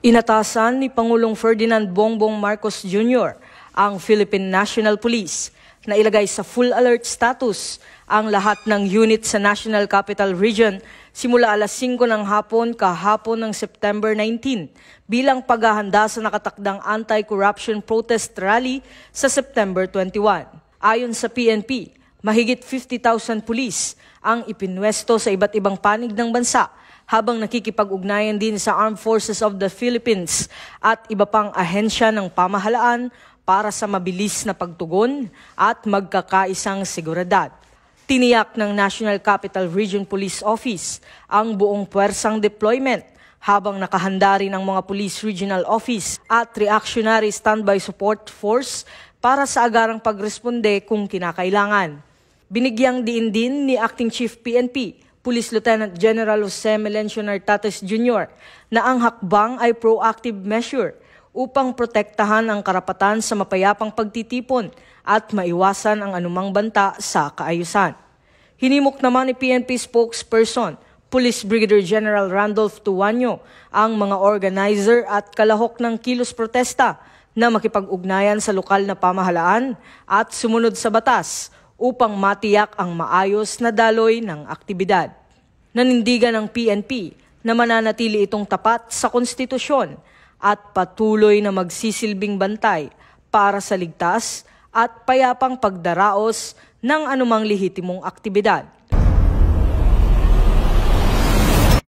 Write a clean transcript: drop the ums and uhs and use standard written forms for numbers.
Inatasan ni Pangulong Ferdinand Bongbong Marcos Jr. ang Philippine National Police na ilagay sa full alert status ang lahat ng unit sa National Capital Region simula alas 5 ng hapon kahapon ng September 19 bilang paghahanda sa nakatakdang anti-corruption protest rally sa September 21. Ayon sa PNP, mahigit 50,000 pulis ang ipinwesto sa iba't ibang panig ng bansa habang nakikipag-ugnayan din sa Armed Forces of the Philippines at iba pang ahensya ng pamahalaan para sa mabilis na pagtugon at magkakaisang seguridad. Tiniyak ng National Capital Region Police Office ang buong puwersang deployment habang nakahanda rin ang mga Police Regional Office at Reactionary Standby Support Force para sa agarang pagresponde kung kinakailangan. Binigyang diin din ni Acting Chief PNP, Police Lieutenant General Jose Melencio Nartates Jr. na ang hakbang ay proactive measure upang protektahan ang karapatan sa mapayapang pagtitipon at maiwasan ang anumang banta sa kaayusan. Hinimok naman ni PNP spokesperson, Police Brigadier General Randolph Tuanyo, ang mga organizer at kalahok ng kilos protesta na makipag-ugnayan sa lokal na pamahalaan at sumunod sa batas upang matiyak ang maayos na daloy ng aktibidad. Nanindigan ng PNP na mananatili itong tapat sa konstitusyon at patuloy na magsisilbing bantay para sa ligtas at payapang pagdaraos ng anumang lehitimong aktibidad.